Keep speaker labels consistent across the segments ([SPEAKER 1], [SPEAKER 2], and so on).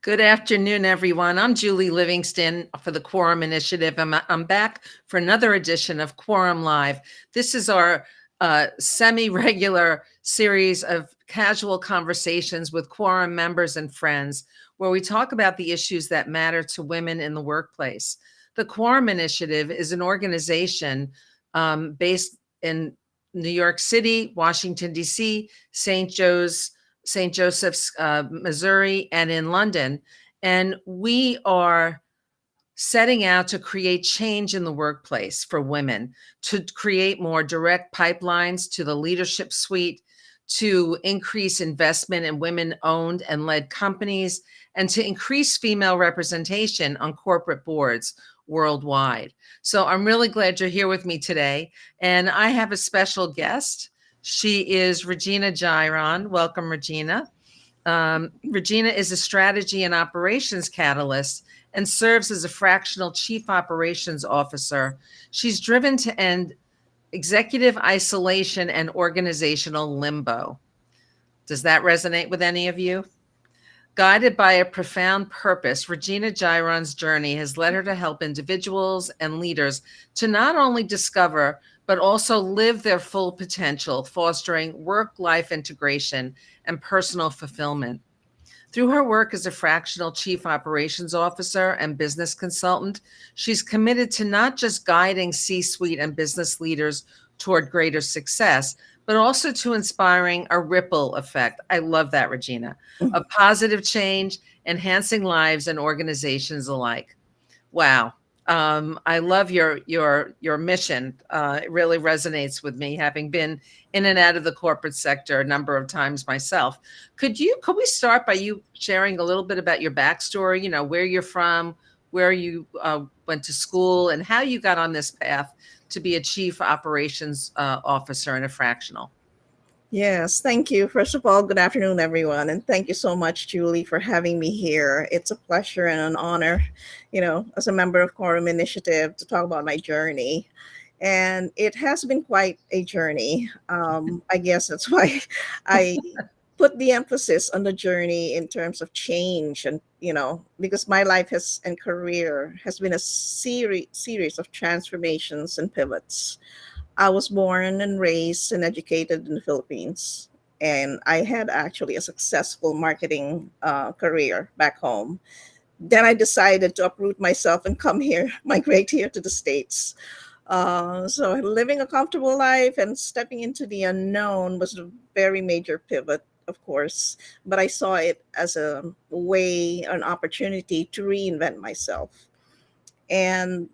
[SPEAKER 1] Good afternoon, everyone. I'm Julie Livingston for the Quorum Initiative. I'm back for another edition of Quorum Live. This is our semi-regular series of casual conversations with Quorum members and friends, where we talk about the issues that matter to women in the workplace. The Quorum Initiative is an organization based in New York City, Washington, D.C., St. Joseph's, Missouri, and in London. And we are setting out to create change in the workplace for women, to create more direct pipelines to the leadership suite, to increase investment in women-owned and led companies, and to increase female representation on corporate boards worldwide. So I'm really glad you're here with me today. And I have a special guest. She is Regina Jiron. Welcome, Regina. Regina is a strategy and operations catalyst and serves as a fractional chief operations officer. She's driven to end executive isolation and organizational limbo. Does that resonate with any of you? Guided by a profound purpose, Regina Jiron's journey has led her to help individuals and leaders to not only discover, but also live their full potential, fostering work-life integration and personal fulfillment. Through her work as a fractional chief operations officer and business consultant, she's committed to not just guiding C-suite and business leaders toward greater success, but also to inspiring a ripple effect. I love that, Regina, of positive change, enhancing lives and organizations alike. Wow. I love your mission. It really resonates with me, having been in and out of the corporate sector a number of times myself. Could we start by you sharing a little bit about your backstory? You know, where you're from, where you went to school, and how you got on this path to be a chief operations officer in a fractional.
[SPEAKER 2] Yes, thank you. First of all, good afternoon, everyone. And thank you so much, Julie, for having me here. It's a pleasure and an honor, as a member of Quorum Initiative to talk about my journey. And it has been quite a journey. I guess that's why I put the emphasis on the journey in terms of change and, because my life and career has been a series of transformations and pivots. I was born and raised and educated in the Philippines. And I had actually a successful marketing career back home. Then I decided to uproot myself and come here, migrate here to the States. So living a comfortable life and stepping into the unknown was a very major pivot, of course. But I saw it as a way, an opportunity to reinvent myself. And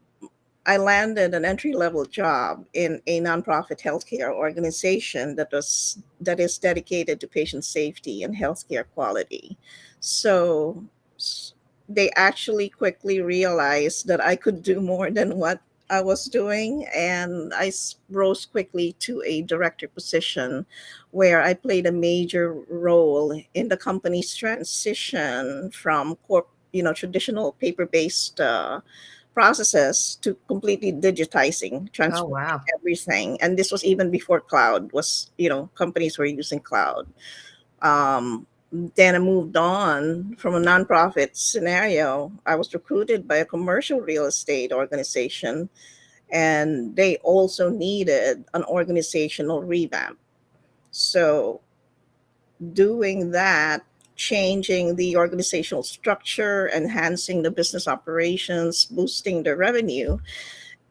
[SPEAKER 2] I landed an entry level job in a nonprofit healthcare organization that is dedicated to patient safety and healthcare quality. So they actually quickly realized that I could do more than what I was doing, and rose quickly to a director position where I played a major role in the company's transition from traditional paper-based processes to completely digitizing,
[SPEAKER 1] Oh,
[SPEAKER 2] transforming
[SPEAKER 1] wow.
[SPEAKER 2] everything. And this was even before cloud was, companies were using cloud. Then I moved on from a nonprofit scenario. I was recruited by a commercial real estate organization, and they also needed an organizational revamp. So doing that, changing the organizational structure, enhancing the business operations, boosting the revenue,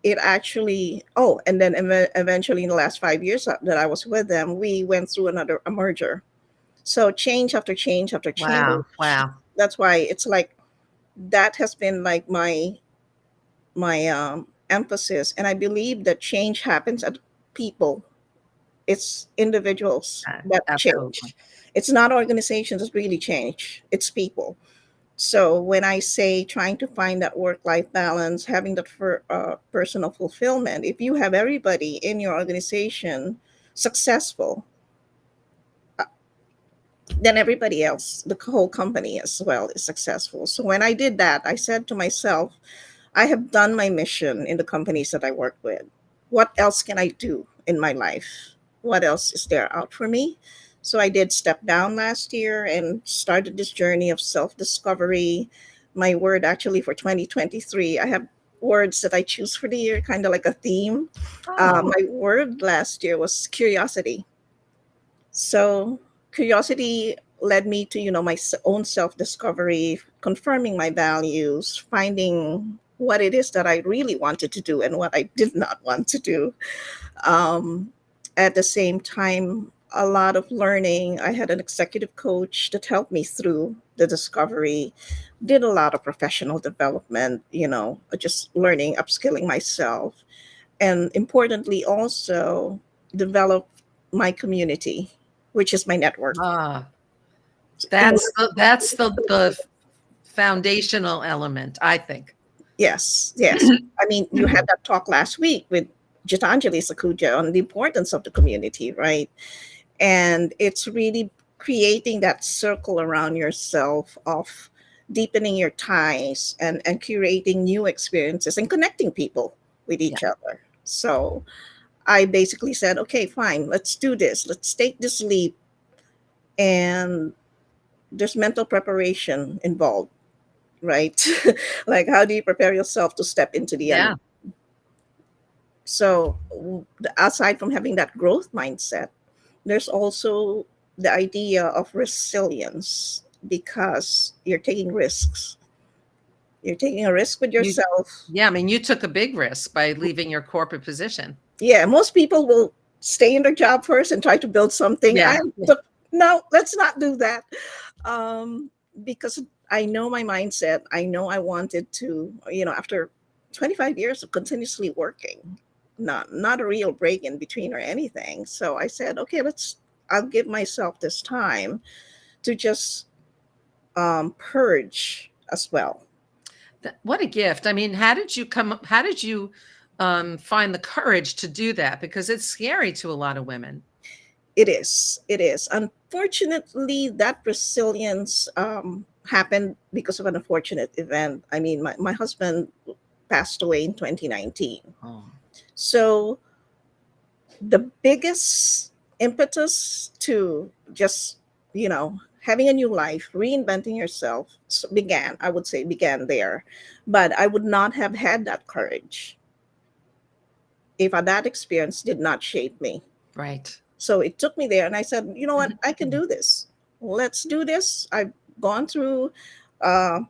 [SPEAKER 2] it actually, and then eventually in the last 5 years that I was with them, we went through a merger. So change after change after
[SPEAKER 1] Wow.
[SPEAKER 2] change.
[SPEAKER 1] Wow.
[SPEAKER 2] That's why it's like that has been like my emphasis. And I believe that change happens at people. It's individuals that
[SPEAKER 1] Absolutely.
[SPEAKER 2] change. It's not organizations that really change. It's people. So when I say trying to find that work-life balance, having that personal fulfillment, if you have everybody in your organization successful, uh, then everybody else, the whole company as well, is successful. So when I did that, I said to myself, I have done my mission in the companies that I work with. What else can I do in my life? What else is there out for me? So I did step down last year and started this journey of self-discovery. My word actually for 2023, I have words that I choose for the year, kind of like a theme.
[SPEAKER 1] Oh,
[SPEAKER 2] My word last year was curiosity. So curiosity led me to, my own self-discovery, confirming my values, finding what it is that I really wanted to do and what I did not want to do. Um, at the same time, a lot of learning. I had an executive coach that helped me through the discovery, did a lot of professional development, just learning, upskilling myself, and importantly, also develop my community, which is my network.
[SPEAKER 1] ah,
[SPEAKER 2] In
[SPEAKER 1] that's the foundational element, I think.
[SPEAKER 2] Yes, yes. I mean, you had that talk last week with Gitanjali Sakuja on the importance of the community, right? And it's really creating that circle around yourself of deepening your ties and curating new experiences and connecting people with
[SPEAKER 1] Yeah,
[SPEAKER 2] each other. So I basically said, okay, fine, let's do this. Let's take this leap. And there's mental preparation involved, right? Like, how do you prepare yourself to step into the
[SPEAKER 1] yeah.
[SPEAKER 2] unknown? So, aside from having that growth mindset, there's also the idea of resilience because you're taking risks. You're taking a risk with
[SPEAKER 1] You
[SPEAKER 2] yourself.
[SPEAKER 1] yeah, I mean, you took a big risk by leaving your corporate position.
[SPEAKER 2] Yeah, most people will stay in their job first and try to build something.
[SPEAKER 1] Yeah,
[SPEAKER 2] I took, no, let's not do that. Um, because I know my mindset. I know I wanted to, after 25 years of continuously working, not a real break in between or anything. So I said, okay, I'll give myself this time to just purge as well.
[SPEAKER 1] what a gift. I mean, how did you, find the courage to do that? Because it's scary to a lot of women.
[SPEAKER 2] It is. It is. Unfortunately, that resilience happened because of an unfortunate event. I mean, my husband passed away in 2019.
[SPEAKER 1] Oh,
[SPEAKER 2] So the biggest impetus to just, having a new life, reinventing yourself I would say, began there. But I would not have had that courage if that experience did not shape me.
[SPEAKER 1] right.
[SPEAKER 2] So it took me there, and I said, you know what, I can do this. Let's do this. I've gone through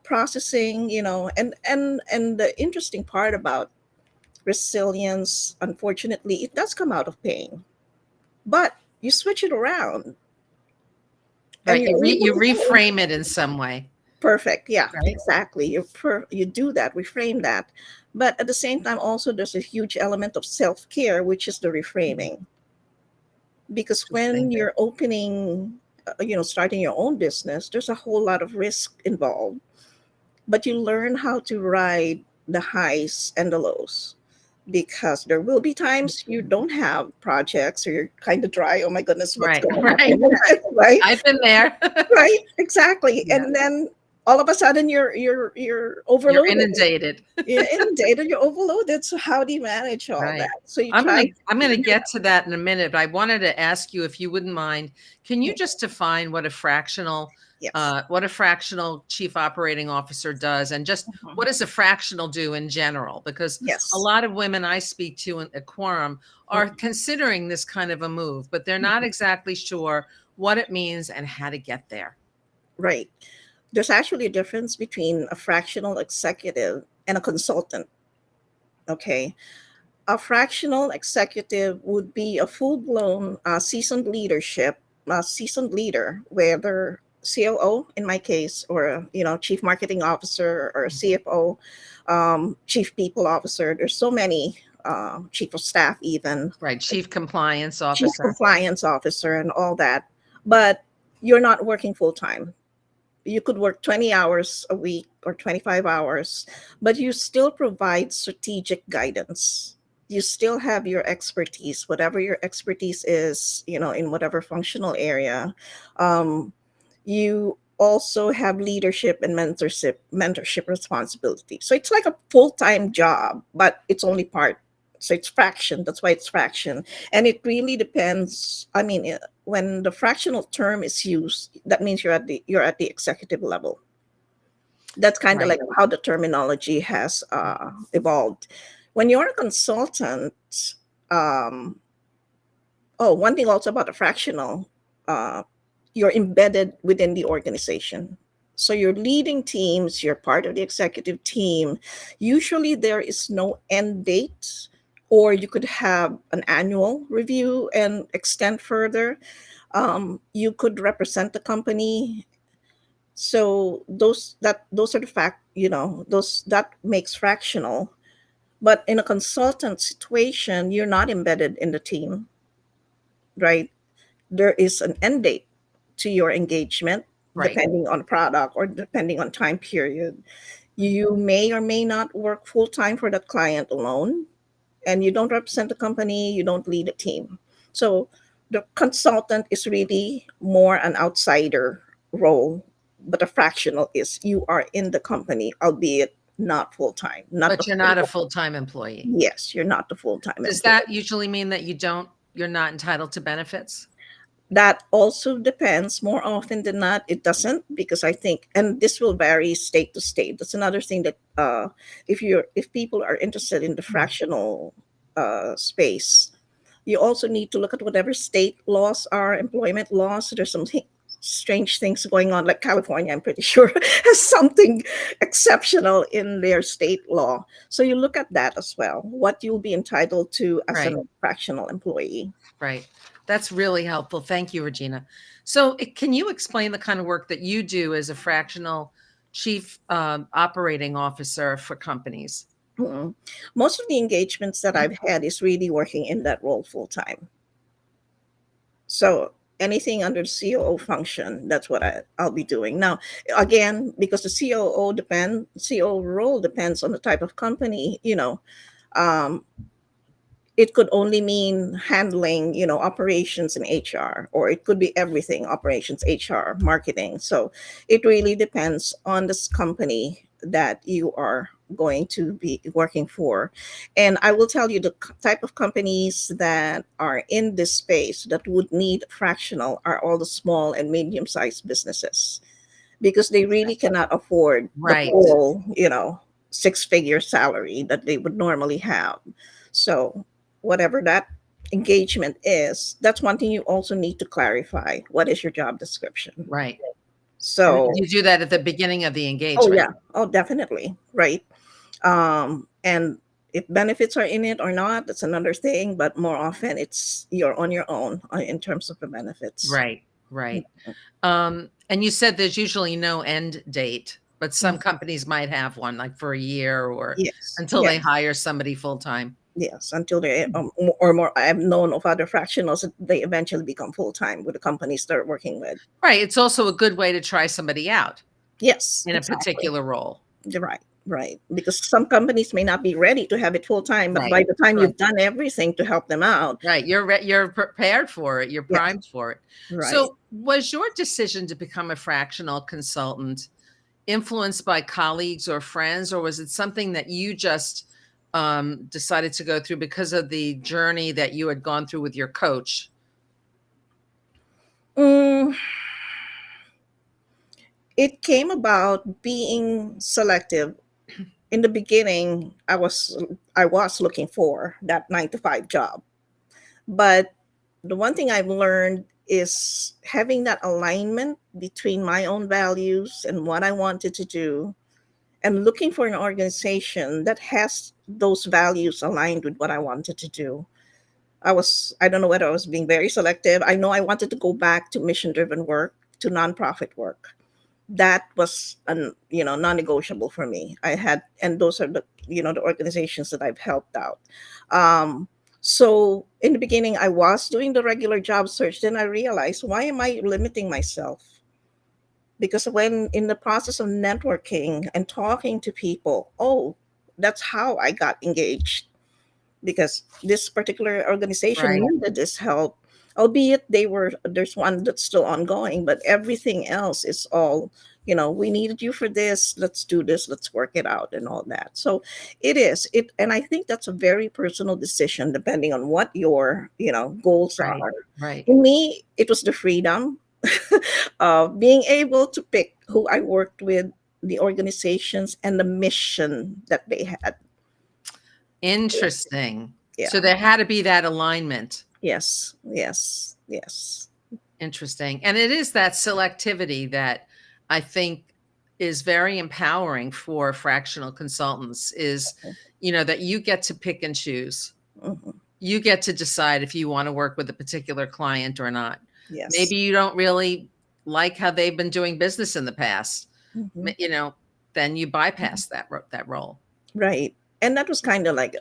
[SPEAKER 2] processing, and the interesting part about resilience, unfortunately, it does come out of pain, but you switch it around, and
[SPEAKER 1] Right,
[SPEAKER 2] you're
[SPEAKER 1] you
[SPEAKER 2] able to.
[SPEAKER 1] reframe it in some way,
[SPEAKER 2] Perfect. Yeah,
[SPEAKER 1] right?
[SPEAKER 2] exactly. You do that, reframe that, but at the same time, also there's a huge element of self care, which is the reframing. Because when
[SPEAKER 1] Interesting.
[SPEAKER 2] you're opening, starting your own business, there's a whole lot of risk involved, but you learn how to ride the highs and the lows, because there will be times you don't have projects or you're kind of dry. Oh my goodness, what's
[SPEAKER 1] Right,
[SPEAKER 2] going to
[SPEAKER 1] right.
[SPEAKER 2] happen next, right?
[SPEAKER 1] I've been there.
[SPEAKER 2] Right, exactly.
[SPEAKER 1] Yeah,
[SPEAKER 2] And then all of a sudden you're
[SPEAKER 1] you're
[SPEAKER 2] overloaded.
[SPEAKER 1] inundated.
[SPEAKER 2] You're inundated, you're overloaded. So how do you manage all that?
[SPEAKER 1] Right.
[SPEAKER 2] So you try to
[SPEAKER 1] I'm gonna
[SPEAKER 2] figure
[SPEAKER 1] get to that in a minute, but I wanted to ask you if you wouldn't mind, can you
[SPEAKER 2] it.
[SPEAKER 1] just define
[SPEAKER 2] Yes.
[SPEAKER 1] what a fractional chief operating officer does, and just
[SPEAKER 2] Mhm.
[SPEAKER 1] what does a fractional do in general? Because a
[SPEAKER 2] Yes.
[SPEAKER 1] lot of women I speak to at Quorum are
[SPEAKER 2] Mhm.
[SPEAKER 1] considering this kind of a move, but they're not exactly sure what it means and how to get there.
[SPEAKER 2] Right. There's actually a difference between a fractional executive and a consultant. Okay. A fractional executive would be a full blown seasoned leader, whether COO in my case, or chief marketing officer, or CFO, chief people officer. There's so many, chief of staff, even
[SPEAKER 1] Right, chief compliance
[SPEAKER 2] chief
[SPEAKER 1] officer.
[SPEAKER 2] compliance officer, and all that. But you're not working full time. You could work 20 hours a week or 25 hours, but you still provide strategic guidance. You still have your expertise, whatever your expertise is, in whatever functional area. Um, you also have leadership and mentorship responsibility. So it's like a full-time job, but it's only part. So it's fraction. That's why it's fraction. And it really depends. I mean, when the fractional term is used, that means you're at the executive level. That's kind of
[SPEAKER 1] Right.
[SPEAKER 2] like how the terminology has evolved. When you're a consultant, um, oh, one thing also about a fractional, uh, you're embedded within the organization. So you're leading teams, you're part of the executive team. Usually there is no end date, or you could have an annual review and extend further. You could represent the company. So those are the fact, those that makes fractional. But in a consultant situation, you're not embedded in the team, right? There is an end date to your engagement,
[SPEAKER 1] Right.
[SPEAKER 2] depending on product or depending on time period. You may or may not work full time for that client alone, and you don't represent the company, you don't lead a team. So the consultant is really more an outsider role, but a fractional is you are in the company, albeit not full time, not the
[SPEAKER 1] But you're not a
[SPEAKER 2] full.
[SPEAKER 1] full-time employee.
[SPEAKER 2] Yes, you're not the full time
[SPEAKER 1] Does
[SPEAKER 2] employee.
[SPEAKER 1] that usually mean that you're not entitled to benefits?
[SPEAKER 2] That also depends. More often than not, it doesn't, because I think, and this will vary state to state. That's another thing that if people are interested in the fractional space, you also need to look at whatever state laws are, employment laws. There's some strange things going on, like California, I'm pretty sure, has something exceptional in their state law. So you look at that as well, what you'll be entitled to as a
[SPEAKER 1] Right.
[SPEAKER 2] fractional employee.
[SPEAKER 1] Right. That's really helpful. Thank you, Regina. So, can you explain the kind of work that you do as a fractional chief operating officer for companies?
[SPEAKER 2] Mm. Most of the engagements that I've had is really working in that role full time. So anything under the COO function, that's what I'll be doing. Now, again, because the COO role depends on the type of company, um, it could only mean handling, operations and HR, or it could be everything: operations, HR, marketing. So it really depends on this company that you are going to be working for. And I will tell you the type of companies that are in this space that would need fractional are all the small and medium sized businesses, because they really cannot afford the
[SPEAKER 1] Right.
[SPEAKER 2] full, six-figure salary that they would normally have. So, whatever that engagement is, that's one thing you also need to clarify. What is your job description?
[SPEAKER 1] Right. And
[SPEAKER 2] So,
[SPEAKER 1] you do that at the beginning of the
[SPEAKER 2] oh
[SPEAKER 1] engagement.
[SPEAKER 2] yeah, oh definitely, right. And if benefits are in it or not, that's another thing. But more often, it's you're on your own in terms of the benefits.
[SPEAKER 1] Right. Right. And you said there's usually no end date, but some companies might have one, like for a year or
[SPEAKER 2] Yes,
[SPEAKER 1] until they
[SPEAKER 2] yes.
[SPEAKER 1] hire somebody full time.
[SPEAKER 2] Yes, until they or more. I have known of other fractionals that they eventually become full time with the companies they're working with.
[SPEAKER 1] Right. It's also a good way to try somebody out
[SPEAKER 2] Yes,
[SPEAKER 1] in a
[SPEAKER 2] exactly.
[SPEAKER 1] particular role.
[SPEAKER 2] You're right, right. Because some companies may not be ready to have it full time, but
[SPEAKER 1] Right.
[SPEAKER 2] by the time
[SPEAKER 1] Right.
[SPEAKER 2] you've done everything to help them out,
[SPEAKER 1] Right. You're prepared for it. You're
[SPEAKER 2] yes,
[SPEAKER 1] primed for it.
[SPEAKER 2] right.
[SPEAKER 1] So, was your decision to become a fractional consultant influenced by colleagues or friends, or was it something that you just decided to go through because of the journey that you had gone through with your coach?
[SPEAKER 2] Mm, it came about being selective. In the beginning, I was looking for that 9 to 5 job. But the one thing I've learned is having that alignment between my own values and what I wanted to do, and looking for an organization that has those values aligned with what I wanted to do. I don't know whether I was being very selective. I know I wanted to go back to mission driven work, to nonprofit work. That was non-negotiable for me. I had, and those are the organizations that I've helped out. Um so in the beginning, I was doing the regular job search. Then I realized, why am I limiting myself? Because when in the process of networking and talking to people, oh, that's how I got engaged, because this particular organization
[SPEAKER 1] Right.
[SPEAKER 2] needed this help. albeit there's one that's still ongoing, but everything else is all, we needed you for this, let's do this, let's work it out and all that. So and I think that's a very personal decision depending on what your, goals
[SPEAKER 1] Right.
[SPEAKER 2] are.
[SPEAKER 1] Right.
[SPEAKER 2] In me, it was the freedom of being able to pick who I worked with, the organizations, and the mission that they had.
[SPEAKER 1] Interesting. So
[SPEAKER 2] Yeah.
[SPEAKER 1] there had to be that alignment.
[SPEAKER 2] Yes. Yes. Yes.
[SPEAKER 1] Interesting. And it is that selectivity that I think is very empowering for fractional consultants is, that you get to pick and choose.
[SPEAKER 2] Mhm.
[SPEAKER 1] You get to decide if you want to work with a particular client or not.
[SPEAKER 2] Yes.
[SPEAKER 1] Maybe you don't really like how they've been doing business in the past.
[SPEAKER 2] Mhm.
[SPEAKER 1] Then you bypass that role.
[SPEAKER 2] Right. And that was kind of like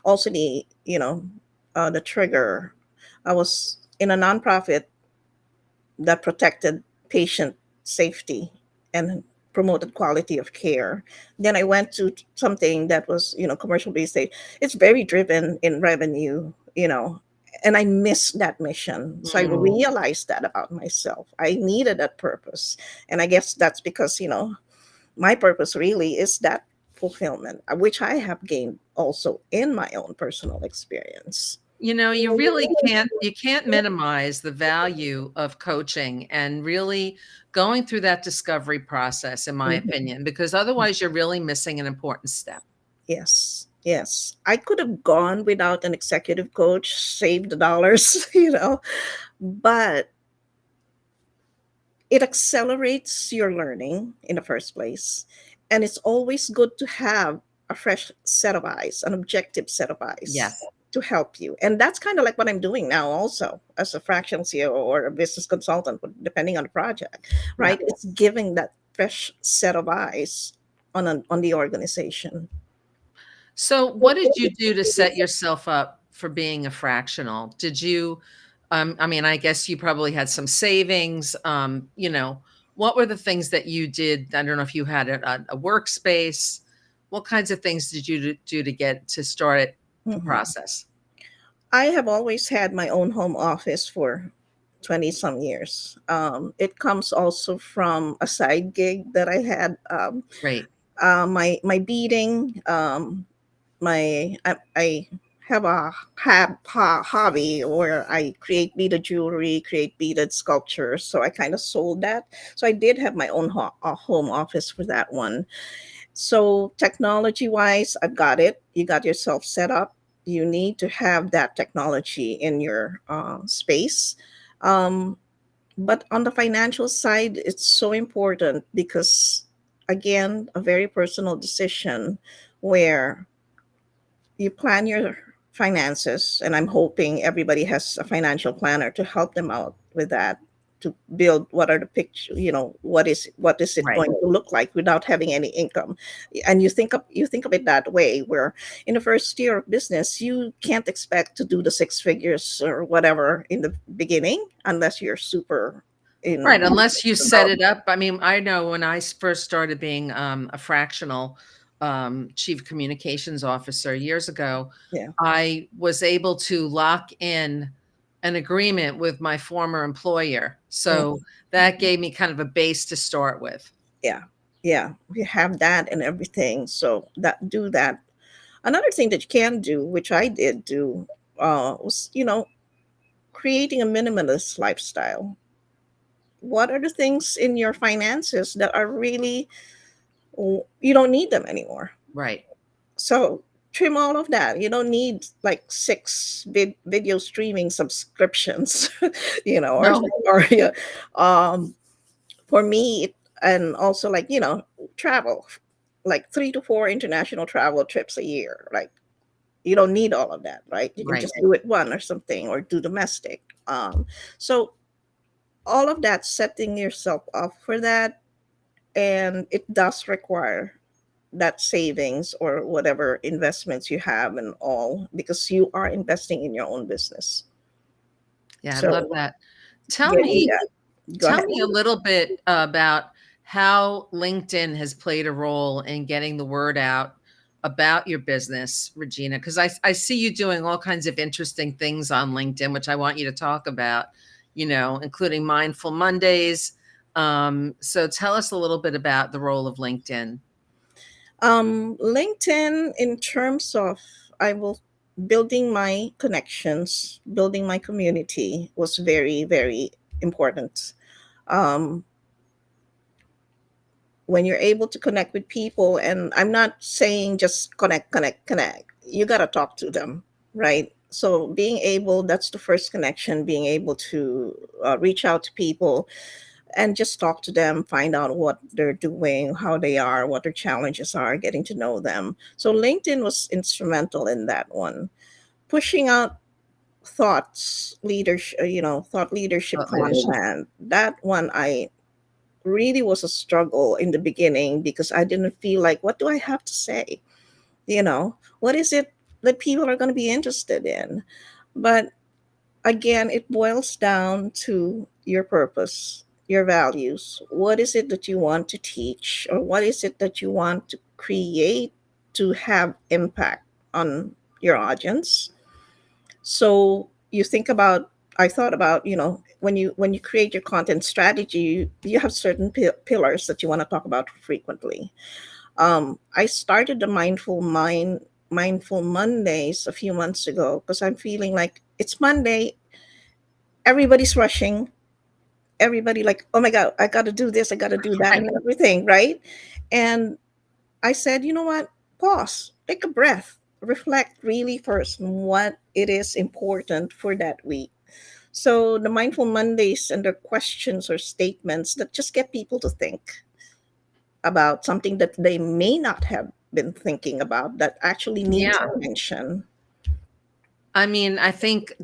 [SPEAKER 2] also the trigger. I was in a nonprofit that protected patient safety and promoted quality of care. Then I went to something that was, commercial based. It's very driven in revenue, and I missed that mission. So I
[SPEAKER 1] Mm.
[SPEAKER 2] realized that about myself. I needed that purpose. And I guess that's because, my purpose really is that fulfillment, which I have gained also in my own personal experience.
[SPEAKER 1] You really can't minimize the value of coaching and really going through that discovery process, in my
[SPEAKER 2] Mhm.
[SPEAKER 1] opinion, because otherwise you're really missing an important step.
[SPEAKER 2] Yes, yes. I could have gone without an executive coach, saved the dollars, but it accelerates your learning in the first place. And it's always good to have a fresh set of eyes, an objective set of eyes
[SPEAKER 1] Yes.
[SPEAKER 2] to help you. And that's kind of like what I'm doing now, also as a fractional CEO or a business consultant, depending on the project,
[SPEAKER 1] Yeah.
[SPEAKER 2] right? It's giving that fresh set of eyes on the organization.
[SPEAKER 1] So what did you do to set yourself up for being a fractional? Did you, I mean, I guess you probably had some savings, what were the things that you did? I don't know if you had a workspace. What kinds of things did you do to get to start the
[SPEAKER 2] Mhm.
[SPEAKER 1] process?
[SPEAKER 2] I have always had my own home office for 20 some years. It comes also from a side gig that I had.
[SPEAKER 1] Great.
[SPEAKER 2] My beading, I have a hobby where I create beaded jewelry, create beaded sculptures. So I kind of sold that. So I did have my own home office for that one. So technology wise, I've got it. You got yourself set up. You need to have that technology in your space. Um, but on the financial side, it's so important because, again, a very personal decision where you plan your finances, and I'm hoping everybody has a financial planner to help them out with that, to build what are the picture, what is it
[SPEAKER 1] Right.
[SPEAKER 2] going to look like without having any income. And you think of it that way, where in the first year of business you can't expect to do the six figures or whatever in the beginning unless you're super in.
[SPEAKER 1] Right, unless you set it up. I mean, I know when I first started being a fractional chief communications officer years ago,
[SPEAKER 2] Yeah.
[SPEAKER 1] I was able to lock in an agreement with my former employer. So
[SPEAKER 2] Mhm.
[SPEAKER 1] that gave me kind of a base to start with.
[SPEAKER 2] Yeah, yeah, we have that and everything. So that. Another thing that you can do, which I did do, was creating a minimalist lifestyle. What are the things in your finances that are really, you don't need them anymore?
[SPEAKER 1] Right,
[SPEAKER 2] So trim all of that. You don't need like six video streaming subscriptions, or
[SPEAKER 1] no,
[SPEAKER 2] or yeah. Um, for me, and also like travel, like 3 to 4 international travel trips a year. Like, you don't need all of that, right? You can
[SPEAKER 1] right.
[SPEAKER 2] just do it one or something, or do domestic. So all of that, setting yourself up for that, and it does require that savings or whatever investments you have and all, because you are investing in your own business.
[SPEAKER 1] Yeah, I love
[SPEAKER 2] So
[SPEAKER 1] that. Tell
[SPEAKER 2] getting
[SPEAKER 1] me
[SPEAKER 2] that. Go
[SPEAKER 1] tell
[SPEAKER 2] ahead.
[SPEAKER 1] me a little bit about how LinkedIn has played a role in getting the word out about your business, Regina, because I see you doing all kinds of interesting things on LinkedIn, which I want you to talk about, including Mindful Mondays. So tell us a little bit about the role of LinkedIn.
[SPEAKER 2] LinkedIn, in terms of, I will building my connections, building my community was very, very important. Um, when you're able to connect with people, and I'm not saying just connect, you got to talk to them, right? So being able, that's the first connection, being able to reach out to people and just talk to them, find out what they're doing, how they are, what their challenges are, getting to know them. So LinkedIn was instrumental in that one. Pushing out thoughts, leadership, thought leadership
[SPEAKER 1] Thought leadership.
[SPEAKER 2] content. That one I really was a struggle in the beginning because I didn't feel like, what do I have to say? What is it that people are going to be interested in? But again, it boils down to your purpose, your values. What is it that you want to teach, or what is it that you want to create to have impact on your audience? So you think about, I thought about, when you create your content strategy, you have certain pillars that you want to talk about frequently. I started the Mindful Mondays a few months ago because I'm feeling like it's Monday, everybody's rushing, everybody like, oh my god, I got to do this, I got to do that,
[SPEAKER 1] Right.
[SPEAKER 2] and everything, right? And I said, you know what, pause, take a breath, reflect really first on what it is important for that week. So the Mindful Mondays and their questions or statements that just get people to think about something that they may not have been thinking about, that actually needs
[SPEAKER 1] Yeah.
[SPEAKER 2] attention.
[SPEAKER 1] I mean, I think,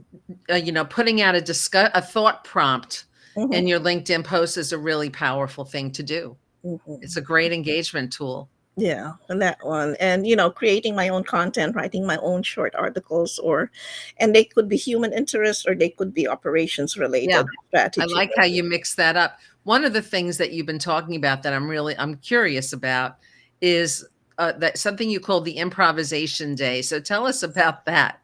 [SPEAKER 1] putting out a thought prompt
[SPEAKER 2] Hmm.
[SPEAKER 1] in your LinkedIn post is a really powerful thing to do. It's
[SPEAKER 2] Hmm.
[SPEAKER 1] a great engagement tool.
[SPEAKER 2] Yeah, and that one. And creating my own content, writing my own short articles, and they could be human interest or they could be operations
[SPEAKER 1] Yeah.
[SPEAKER 2] related,
[SPEAKER 1] I
[SPEAKER 2] strategy
[SPEAKER 1] like how you mix that up. One of the things that you've been talking about that I'm curious about is that something you call the improvisation day. So tell us about that.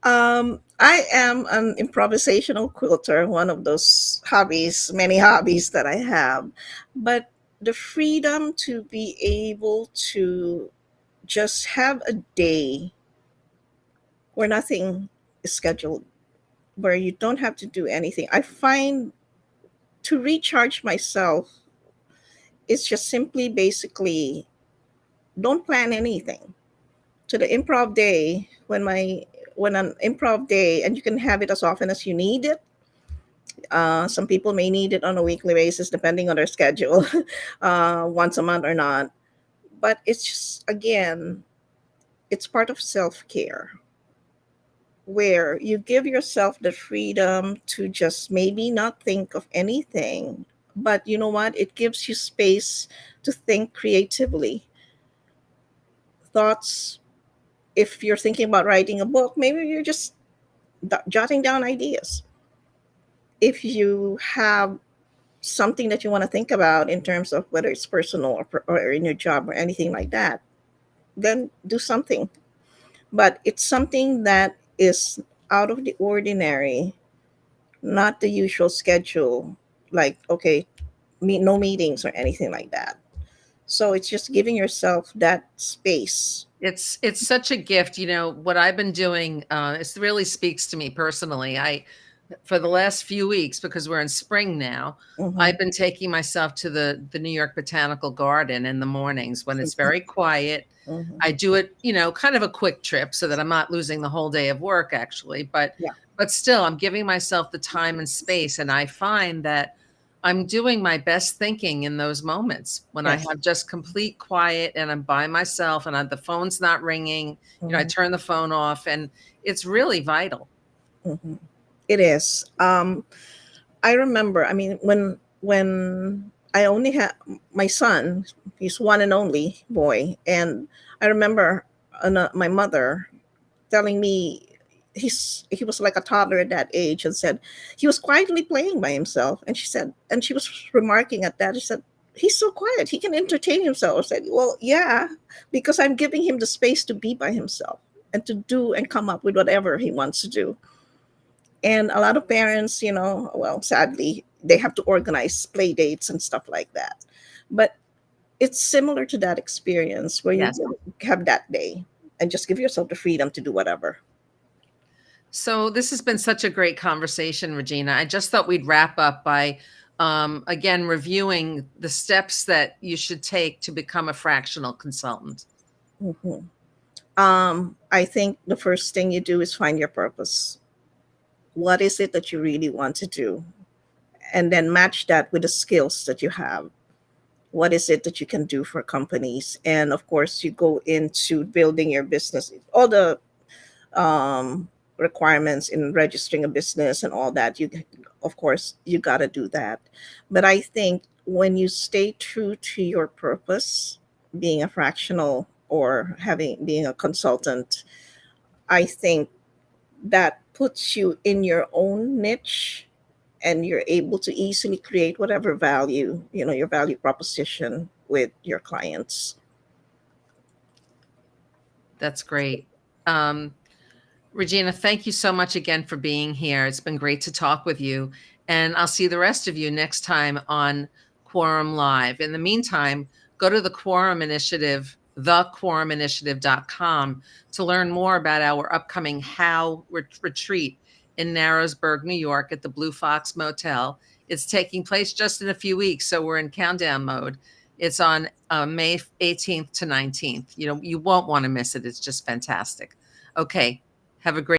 [SPEAKER 2] I am an improvisational quilter, one of those hobbies, many hobbies that I have. But the freedom to be able to just have a day where nothing is scheduled, where you don't have to do anything. I find to recharge myself is just simply basically don't plan anything. To the improv day, when an improv day, and you can have it as often as you need it. Some people may need it on a weekly basis depending on their schedule, once a month or not. But it's just, again, it's part of self care where you give yourself the freedom to just maybe not think of anything. But you know what? It gives you space to think creatively. Thoughts, if you're thinking about writing a book, maybe you're just jotting down ideas. If you have something that you want to think about in terms of whether it's personal or in your job or anything like that, then do something. But it's something that is out of the ordinary, not the usual schedule. Like, okay, no meetings or anything like that. So it's just giving yourself that space.
[SPEAKER 1] It's such a gift. What I've been doing, it really speaks to me personally. For the last few weeks, because we're in spring now,
[SPEAKER 2] Hmm.
[SPEAKER 1] I've been taking myself to the New York Botanical Garden in the mornings when it's very quiet.
[SPEAKER 2] Hmm.
[SPEAKER 1] I do it, kind of a quick trip so that I'm not losing the whole day of work actually,
[SPEAKER 2] Yeah.
[SPEAKER 1] but still I'm giving myself the time and space, and I find that I'm doing my best thinking in those moments when I
[SPEAKER 2] Yes.
[SPEAKER 1] have just complete quiet and I'm by myself and the phone's not ringing. I
[SPEAKER 2] Hmm.
[SPEAKER 1] turn the phone off, and it's really vital.
[SPEAKER 2] Hmm. It is. I remember. I mean, when I only had my son, he's one and only boy, and I remember my mother telling me he was like a toddler at that age, and said he was quietly playing by himself, and she was remarking at that. She said he's so quiet. He can entertain himself. I said, well, yeah, because I'm giving him the space to be by himself and to do and come up with whatever he wants to do. And a lot of parents, well, sadly, they have to organize play dates and stuff like that. But it's similar to that experience where you
[SPEAKER 1] Yes.
[SPEAKER 2] have that day and just give yourself the freedom to do whatever.
[SPEAKER 1] So this has been such a great conversation, Regina. I just thought we'd wrap up by, again, reviewing the steps that you should take to become a fractional consultant.
[SPEAKER 2] Mhm. I think the first thing you do is find your purpose. What is it that you really want to do? And then match that with the skills that you have. What is it that you can do for companies? And of course, you go into building your business, all the um, requirements in registering a business and all that. Of course, you got to do that. But I think when you stay true to your purpose, being a fractional or having being a consultant, I think that puts you in your own niche and you're able to easily create whatever value, your value proposition with your clients.
[SPEAKER 1] That's great. Um, Regina, thank you so much again for being here. It's been great to talk with you. And I'll see the rest of you next time on Quorum Live. In the meantime, go to the Quorum Initiative, thequoruminitiative.com, to learn more about our upcoming How retreat in Narrowsburg, New York at the Blue Fox Motel. It's taking place just in a few weeks, so we're in countdown mode. It's on May 18th to 19th. You won't want to miss it. It's just fantastic. Okay. Have a great